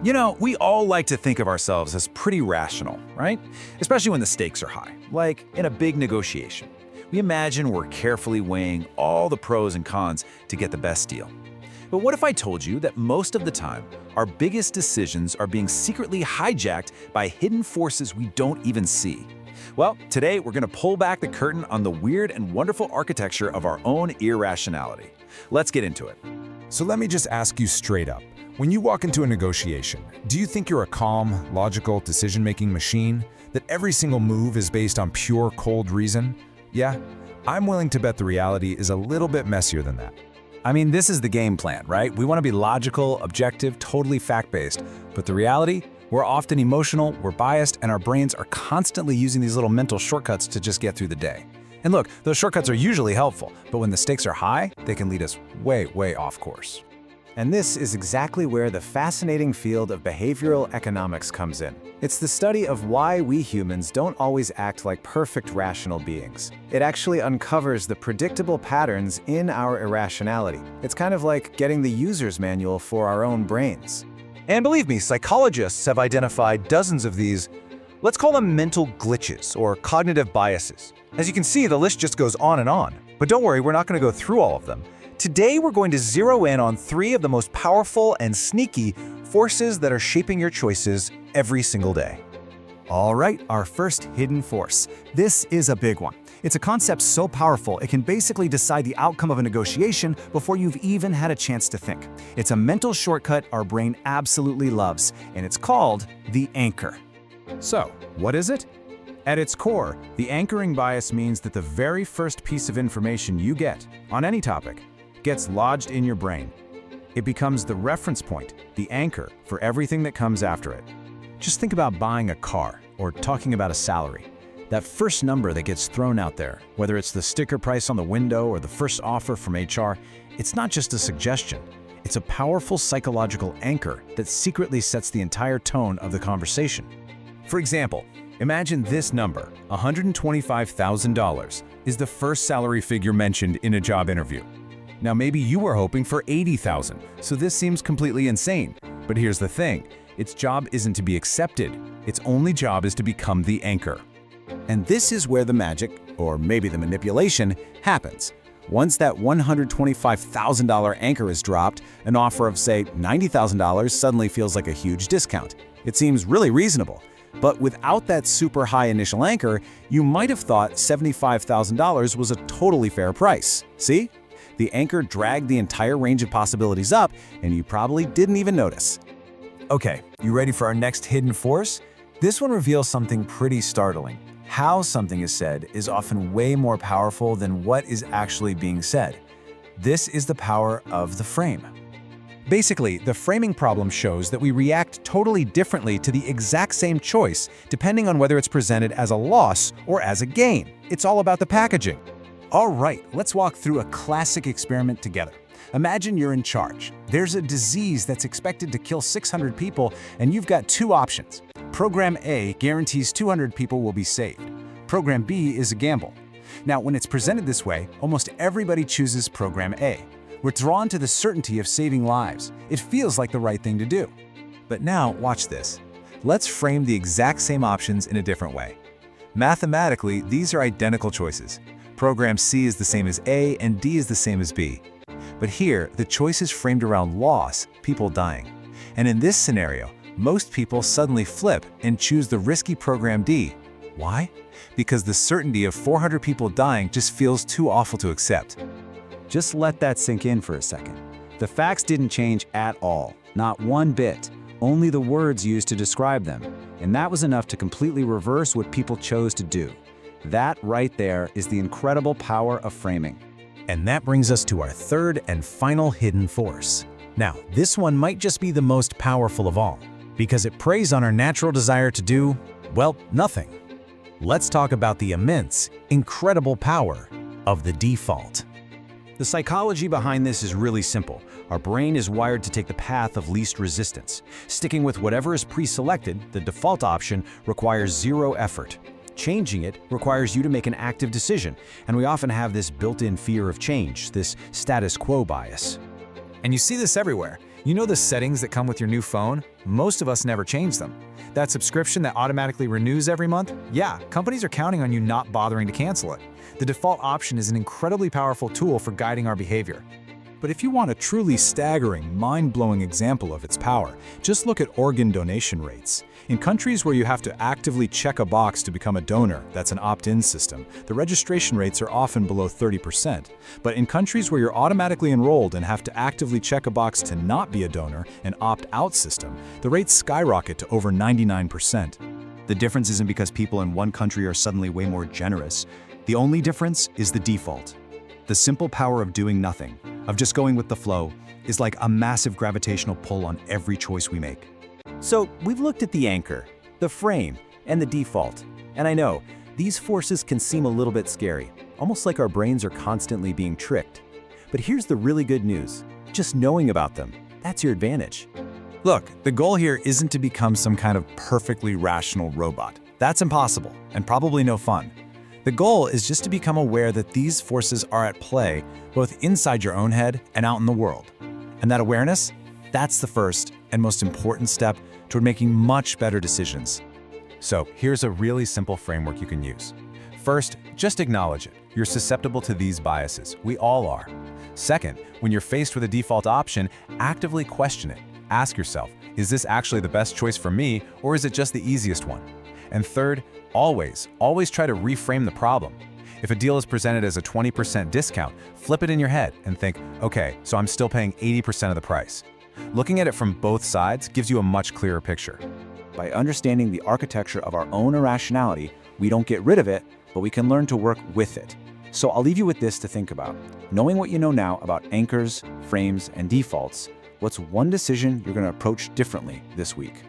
We all like to think of ourselves as pretty rational, right? Especially when the stakes are high, like in a big negotiation. We imagine we're carefully weighing all the pros and cons to get the best deal. But what if I told you that most of the time, our biggest decisions are being secretly hijacked by hidden forces we don't even see? Well, today we're going to pull back the curtain on the weird and wonderful architecture of our own irrationality. Let's get into it. So let me just ask you straight up. When you walk into a negotiation, do you think you're a calm, logical, decision-making machine? That every single move is based on pure, cold reason? Yeah, I'm willing to bet the reality is a little bit messier than that. I mean, this is the game plan, right? We want to be logical, objective, totally fact-based. But the reality, we're often emotional, we're biased, and our brains are constantly using these little mental shortcuts to just get through the day. And look, those shortcuts are usually helpful, but when the stakes are high, they can lead us way, way off course. And this is exactly where the fascinating field of behavioral economics comes in. It's the study of why we humans don't always act like perfect rational beings. It actually uncovers the predictable patterns in our irrationality. It's kind of like getting the user's manual for our own brains. And believe me, psychologists have identified dozens of these, let's call them mental glitches or cognitive biases. As you can see, the list just goes on and on. But don't worry, we're not going to go through all of them. Today, we're going to zero in on 3 of the most powerful and sneaky forces that are shaping your choices every single day. All right, our first hidden force. This is a big one. It's a concept so powerful, it can basically decide the outcome of a negotiation before you've even had a chance to think. It's a mental shortcut our brain absolutely loves, and it's called the anchor. So, what is it? At its core, the anchoring bias means that the very first piece of information you get on any topic gets lodged in your brain. It becomes the reference point, the anchor for everything that comes after it. Just think about buying a car or talking about a salary. That first number that gets thrown out there, whether it's the sticker price on the window or the first offer from HR, it's not just a suggestion. It's a powerful psychological anchor that secretly sets the entire tone of the conversation. For example, imagine this number, $125,000, is the first salary figure mentioned in a job interview. Now maybe you were hoping for $80,000, so this seems completely insane. But here's the thing, its job isn't to be accepted. Its only job is to become the anchor. And this is where the magic, or maybe the manipulation, happens. Once that $125,000 anchor is dropped, an offer of, say, $90,000 suddenly feels like a huge discount. It seems really reasonable. But without that super high initial anchor, you might have thought $75,000 was a totally fair price. See? The anchor dragged the entire range of possibilities up, and you probably didn't even notice. Okay, you ready for our next hidden force? This one reveals something pretty startling. How something is said is often way more powerful than what is actually being said. This is the power of the frame. Basically, the framing problem shows that we react totally differently to the exact same choice depending on whether it's presented as a loss or as a gain. It's all about the packaging. All right, let's walk through a classic experiment together. Imagine you're in charge. There's a disease that's expected to kill 600 people, and you've got 2 options. Program A guarantees 200 people will be saved. Program B is a gamble. Now, when it's presented this way, almost everybody chooses Program A. We're drawn to the certainty of saving lives. It feels like the right thing to do. But now, watch this. Let's frame the exact same options in a different way. Mathematically, these are identical choices. Program C is the same as A, and D is the same as B. But here, the choice is framed around loss, people dying. And in this scenario, most people suddenly flip and choose the risky Program D. Why? Because the certainty of 400 people dying just feels too awful to accept. Just let that sink in for a second. The facts didn't change at all, not one bit, only the words used to describe them. And that was enough to completely reverse what people chose to do. That right there is the incredible power of framing. And that brings us to our third and final hidden force. Now, this one might just be the most powerful of all, because it preys on our natural desire to do, well, nothing. Let's talk about the immense, incredible power of the default. The psychology behind this is really simple. Our brain is wired to take the path of least resistance. Sticking with whatever is pre-selected, the default option, requires 0 effort. Changing it requires you to make an active decision, and we often have this built-in fear of change, this status quo bias. And you see this everywhere. You know the settings that come with your new phone? Most of us never change them. That subscription that automatically renews every month? Yeah, companies are counting on you not bothering to cancel it. The default option is an incredibly powerful tool for guiding our behavior. But if you want a truly staggering, mind-blowing example of its power, just look at organ donation rates. In countries where you have to actively check a box to become a donor, that's an opt-in system, the registration rates are often below 30%. But in countries where you're automatically enrolled and have to actively check a box to not be a donor, an opt-out system, the rates skyrocket to over 99%. The difference isn't because people in one country are suddenly way more generous. The only difference is the default. The simple power of doing nothing, of just going with the flow, is like a massive gravitational pull on every choice we make. So we've looked at the anchor, the frame, and the default. And I know, these forces can seem a little bit scary, almost like our brains are constantly being tricked. But here's the really good news. Just knowing about them, that's your advantage. Look, the goal here isn't to become some kind of perfectly rational robot. That's impossible, and probably no fun. The goal is just to become aware that these forces are at play, both inside your own head and out in the world. And that awareness, that's the first and most important step toward making much better decisions. So here's a really simple framework you can use. First, just acknowledge it. You're susceptible to these biases. We all are. Second, when you're faced with a default option, actively question it. Ask yourself, is this actually the best choice for me, or is it just the easiest one? And third, always try to reframe the problem. If a deal is presented as a 20% discount, flip it in your head and think, okay, so I'm still paying 80% of the price. Looking at it from both sides gives you a much clearer picture. By understanding the architecture of our own irrationality, we don't get rid of it, but we can learn to work with it. So I'll leave you with this to think about. Knowing what you know now about anchors, frames, and defaults, what's one decision you're going to approach differently this week?